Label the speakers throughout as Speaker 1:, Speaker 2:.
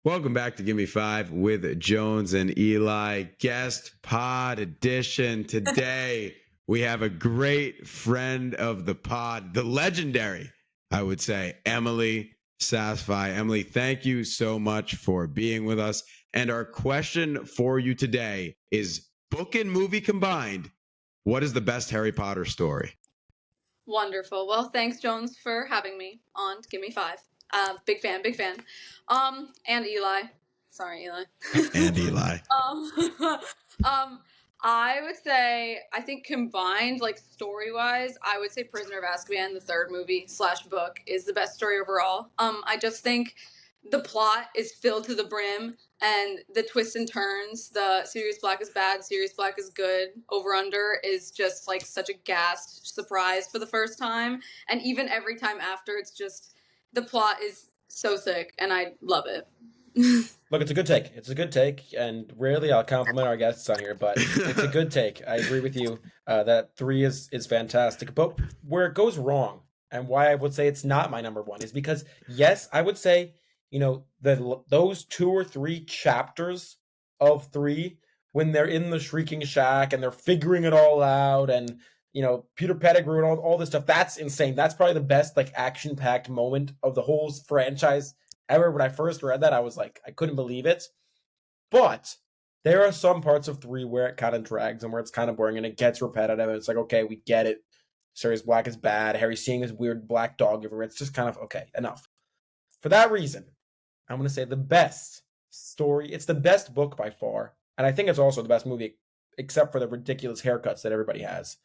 Speaker 1: Welcome back to Give Me Five with Jones and Eli. Guest pod edition. Today, we have a great friend of the pod, the legendary, I would say, Emily Sasfai. Emily, thank you so much for being with us. And our question for you today is book and movie combined. What is the best Harry Potter story?
Speaker 2: Wonderful. Well, thanks, Jones, for having me on Give Me Five. Big fan, big fan. And Eli. Sorry, Eli.
Speaker 1: And Eli.
Speaker 2: um, I would say, I think combined, like story-wise, I would say Prisoner of Azkaban, the third movie slash book, is the best story overall. I just think the plot is filled to the brim, and the twists and turns, the Sirius Black is bad, Sirius Black is good, over under is just like such a gassed surprise for the first time. And even every time after, it's just, the plot is so sick, and I love it.
Speaker 3: Look, it's a good take. It's a good take, and rarely I'll compliment our guests on here, but it's a good take. I agree with you that 3 is fantastic. But where it goes wrong, and why I would say it's not my number one, is because, yes, I would say, those 2 or 3 chapters of 3, when they're in the Shrieking Shack and they're figuring it all out, and, Peter Pettigrew and all this stuff, that's insane. That's probably the best, action-packed moment of the whole franchise ever. When I first read that, I was like, I couldn't believe it. But there are some parts of 3 where it kind of drags and where it's kind of boring and it gets repetitive. And it's like, okay, we get it. Sirius Black is bad. Harry's seeing his weird black dog everywhere. It's just kind of, okay, enough. For that reason, I'm going to say the best story. It's the best book by far. And I think it's also the best movie, except for the ridiculous haircuts that everybody has.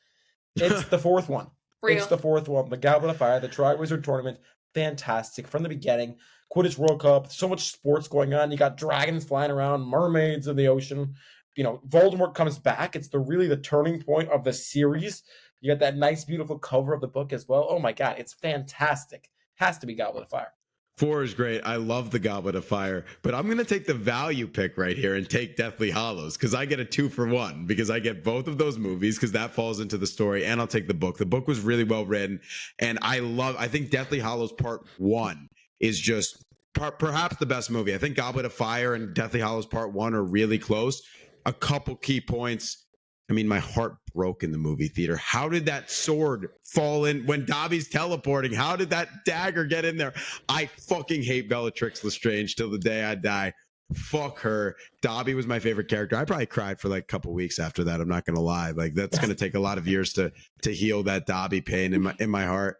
Speaker 3: It's the 4th one.
Speaker 2: Real.
Speaker 3: It's the 4th one. The Goblet of Fire, the Triwizard Tournament. Fantastic. From the beginning. Quidditch World Cup, so much sports going on. You got dragons flying around, mermaids in the ocean. Voldemort comes back. It's really the turning point of the series. You got that nice, beautiful cover of the book as well. Oh my God, it's fantastic. Has to be Goblet of Fire.
Speaker 1: 4 is great. I love the Goblet of Fire, but I'm going to take the value pick right here and take Deathly Hallows because I get a 2 for 1 because I get both of those movies because that falls into the story, and I'll take the book. The book was really well written, and I think Deathly Hallows Part 1 is just perhaps the best movie. I think Goblet of Fire and Deathly Hallows Part 1 are really close. A couple key points. I mean, my heart broke in the movie theater. How did that sword fall in when Dobby's teleporting? How did that dagger get in there? I fucking hate Bellatrix Lestrange till the day I die. Fuck her. Dobby was my favorite character. I probably cried for a couple weeks after that. I'm not going to lie. That's going to take a lot of years to heal that Dobby pain in my heart.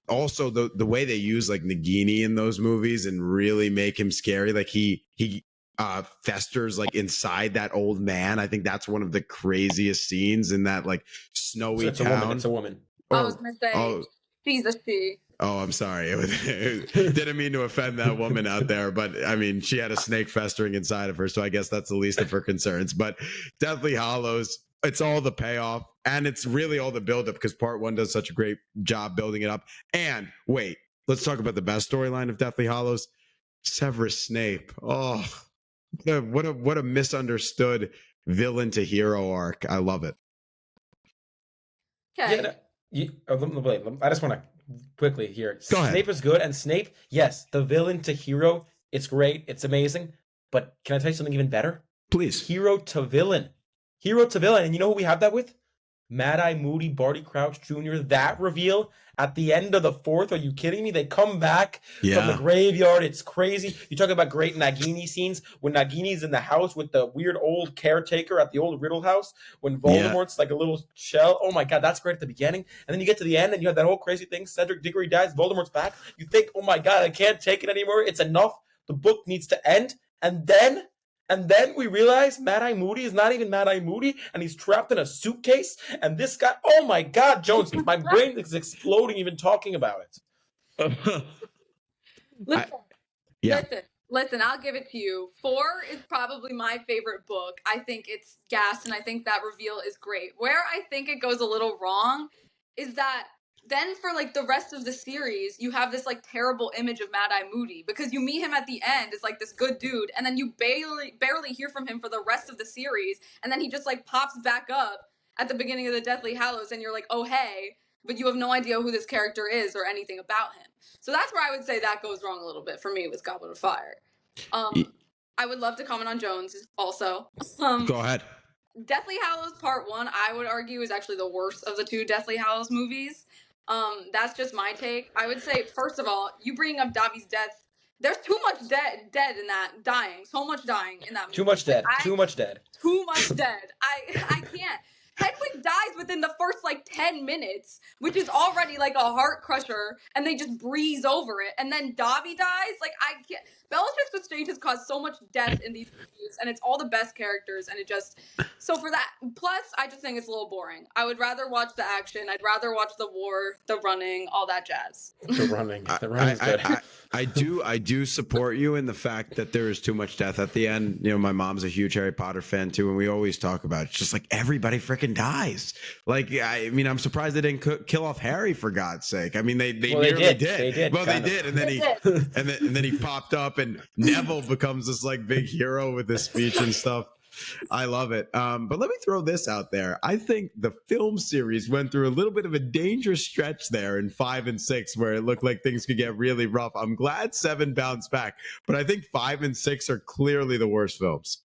Speaker 1: Also the way they use Nagini in those movies and really make him scary. He festers inside that old man. I think that's one of the craziest scenes in that snowy
Speaker 3: it's
Speaker 1: town.
Speaker 3: It's a woman.
Speaker 2: I was going to say, she's a she.
Speaker 1: Oh, I'm sorry. Didn't mean to offend that woman out there, but I mean, she had a snake festering inside of her, so I guess that's the least of her concerns. But Deathly Hallows, it's all the payoff, and it's really all the buildup because Part 1 does such a great job building it up. And wait, let's talk about the best storyline of Deathly Hallows. Severus Snape. Oh, what a misunderstood villain to hero arc. I love it.
Speaker 2: Okay.
Speaker 3: Yeah, I just want to quickly here.
Speaker 1: Go ahead.
Speaker 3: Snape is good, and Snape, yes, the villain to hero, it's great, it's amazing. But can I tell you something even better?
Speaker 1: Please.
Speaker 3: Hero to villain. Hero to villain. And you know who we have that with? Mad-Eye Moody, Barty Crouch Jr., that reveal at the end of the 4th. Are you kidding me? They come back from the graveyard. It's crazy. You talk about great Nagini scenes when Nagini's in the house with the weird old caretaker at the old Riddle house when Voldemort's like a little shell. Oh my God, that's great at the beginning. And then you get to the end and you have that whole crazy thing. Cedric Diggory dies. Voldemort's back. You think, oh my God, I can't take it anymore. It's enough. The book needs to end. And then we realize Mad-Eye Moody is not even Mad-Eye Moody, and he's trapped in a suitcase. And this guy, oh my God, Jones, my brain is exploding even talking about it.
Speaker 2: Listen, I'll give it to you. 4 is probably my favorite book. I think it's gas, and I think that reveal is great. Where I think it goes a little wrong is that then for the rest of the series, you have this terrible image of Mad-Eye Moody because you meet him at the end as this good dude, and then you barely hear from him for the rest of the series, and then he just pops back up at the beginning of the Deathly Hallows, and you're like, oh hey, but you have no idea who this character is or anything about him. So that's where I would say that goes wrong a little bit for me with Goblet of Fire. Um, I would love to comment on Jones also.
Speaker 1: Go ahead.
Speaker 2: Deathly Hallows Part 1, I would argue, is actually the worst of the two Deathly Hallows movies. That's just my take. I would say, first of all, you bringing up Dobby's death, there's too much dead in that, dying. So much dying in that movie.
Speaker 3: Too much dead. Too much dead.
Speaker 2: Too much dead. I can't. Hedwig dies within the first, 10 minutes, which is already, a heart crusher, and they just breeze over it. And then Dobby dies? I can't. Bellatrix Lestrange has caused so much death in these movies, and it's all the best characters, and it just... So for that... Plus, I just think it's a little boring. I would rather watch the action. I'd rather watch the war, the running, all that jazz.
Speaker 3: The running. The running's good.
Speaker 1: I do support you in the fact that there is too much death at the end. You know, my mom's a huge Harry Potter fan too, and we always talk about it's just everybody freaking dies. I'm surprised they didn't kill off Harry, for God's sake. I mean, they nearly did.
Speaker 3: They did.
Speaker 1: Well, they did, and then he popped up, and Neville becomes this big hero with his speech and stuff. I love it. But let me throw this out there. I think the film series went through a little bit of a dangerous stretch there in 5 and 6 where it looked like things could get really rough. I'm glad 7 bounced back, but I think 5 and 6 are clearly the worst films.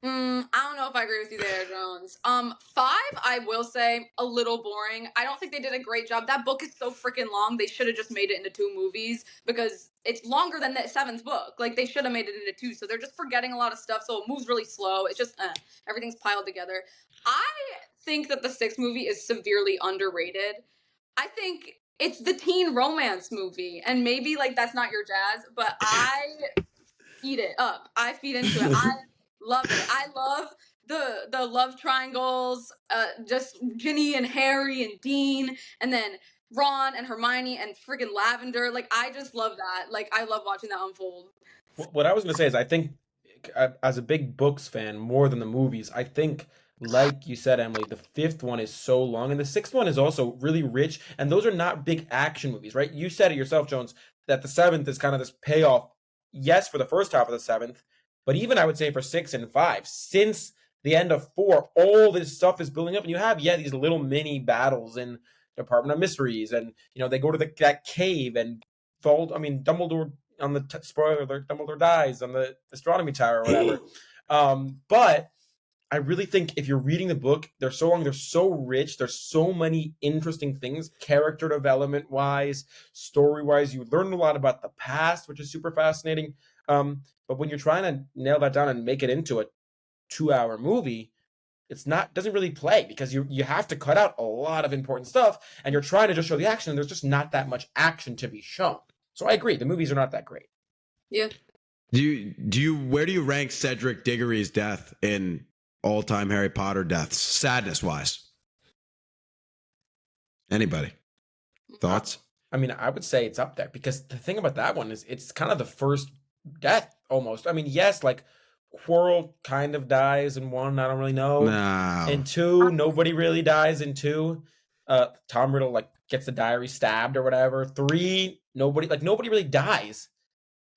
Speaker 2: I don't know if I agree with you there, Jones. 5, I will say, a little boring. I don't think they did a great job. That book is so freaking long. They should have just made it into 2 movies because it's longer than the 7th book. They should have made it into 2. So they're just forgetting a lot of stuff. So it moves really slow. It's just, everything's piled together. I think that the 6th movie is severely underrated. I think it's the teen romance movie. And maybe, that's not your jazz, but I eat it up. I feed into it. I love it. I love the love triangles, just Ginny and Harry and Dean, and then Ron and Hermione and friggin' Lavender. I just love that. I love watching that unfold.
Speaker 3: What I was going to say is I think, as a big books fan, more than the movies, I think, like you said, Emily, the 5th one is so long, and the 6th one is also really rich, and those are not big action movies, right? You said it yourself, Jones, that the 7th is kind of this payoff, yes, for the first half of the 7th, but even I would say for 6 and 5, since the end of 4, all this stuff is building up, and you have these little mini battles in Department of Mysteries, and they go to that cave, and Dumbledore on the spoiler alert, Dumbledore dies on the astronomy tower or whatever. But I really think if you're reading the book, they're so long, they're so rich, there's so many interesting things, character development wise, story wise. You learn a lot about the past, which is super fascinating. But when you're trying to nail that down and make it into a 2-hour movie, doesn't really play because you have to cut out a lot of important stuff, and you're trying to just show the action, and there's just not that much action to be shown. So I agree, the movies are not that great.
Speaker 2: Yeah.
Speaker 1: Where do you rank Cedric Diggory's death in all-time Harry Potter deaths, sadness wise? Anybody? Thoughts?
Speaker 3: I would say it's up there because the thing about that one is it's kind of the first death almost. Yes, Quirrell kind of dies in 1, I don't really know.
Speaker 1: No.
Speaker 3: In 2, nobody really dies in 2. Tom Riddle gets the diary stabbed or whatever. 3, nobody really dies.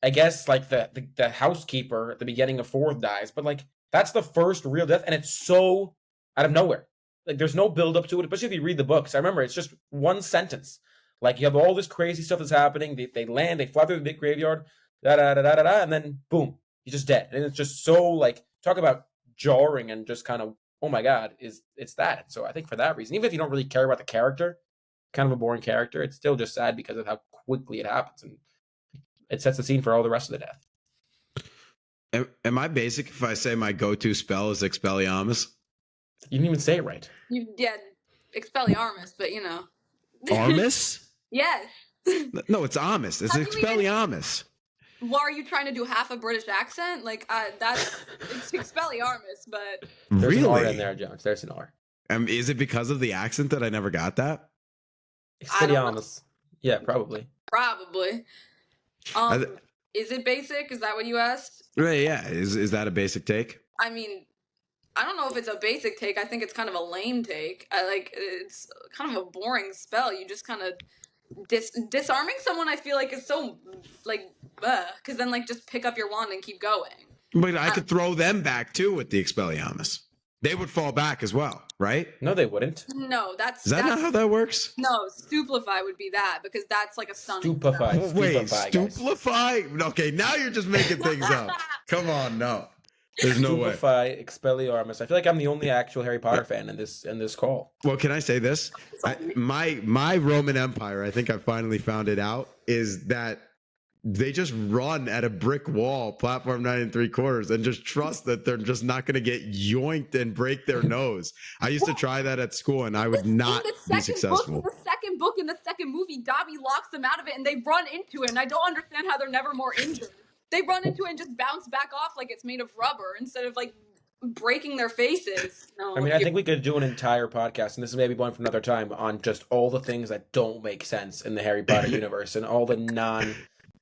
Speaker 3: I guess the housekeeper at the beginning of 4 dies, but that's the first real death, and it's so out of nowhere. There's no build up to it, especially if you read the books. I remember it's just one sentence. You have all this crazy stuff that's happening. They land, they fly through the big graveyard, and then boom, he's just dead. And it's just so talk about jarring and just kind of, oh my God, it's that. So I think for that reason, even if you don't really care about the character, kind of a boring character, it's still just sad because of how quickly it happens, and it sets the scene for all the rest of the death.
Speaker 1: Am I basic if I say my go-to spell is Expelliarmus?
Speaker 3: You didn't even say it right.
Speaker 2: Expelliarmus, but
Speaker 1: Armus?
Speaker 2: Yes.
Speaker 1: No, it's Armus. It's Expelliarmus.
Speaker 2: Well, are you trying to do half a British accent? It's Expelliarmus, but...
Speaker 3: There's an R in there, Jones. There's an R.
Speaker 1: Is it because of the accent that I never got that?
Speaker 3: Expelliarmus. Yeah, probably.
Speaker 2: Probably. Is it basic? Is that what you asked?
Speaker 1: Right, yeah. Is that a basic take?
Speaker 2: I don't know if it's a basic take. I think it's kind of a lame take. It's kind of a boring spell. You just kind of disarming someone. I feel is so because then just pick up your wand and keep going.
Speaker 1: But I could throw them back too with the Expelliarmus. They would fall back as well, right?
Speaker 3: No, they wouldn't.
Speaker 2: No,
Speaker 1: Is that not how that works?
Speaker 2: no, stupefy would be that because that's like a stunning.
Speaker 3: Stupefy.
Speaker 1: Oh, wait,
Speaker 3: Stupefy, guys.
Speaker 1: stupefy? Okay, now you're just making things up. Come on, no. There's no way.
Speaker 3: Stupefy, Expelliarmus. I feel like I'm the only actual Harry Potter fan in this call.
Speaker 1: Well, can I say this? My Roman Empire, I think I finally found it out, is that they just run at a brick wall, platform 9 3/4, and just trust that they're just not going to get yoinked and break their nose. I used to try that at school, and I would not be successful.
Speaker 2: The second book in the second movie, Dobby locks them out of it, and they run into it. And I don't understand how they're never more injured. They run into it and just bounce back off like it's made of rubber instead of like breaking their faces. No,
Speaker 3: I mean, I think we could do an entire podcast, and this is maybe one for another time, on just all the things that don't make sense in the Harry Potter universe and all the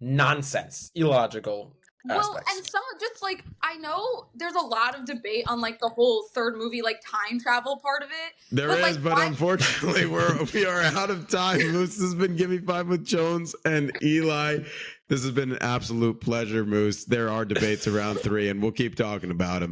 Speaker 3: nonsense, illogical aspects.
Speaker 2: And some just like I know there's a lot of debate on like the whole third movie like time travel part of it.
Speaker 1: There is, but unfortunately we are out of time. Moose has been Gimme Five with Jones and Eli. This has been an absolute pleasure, Moose. There are debates around 3, and we'll keep talking about them.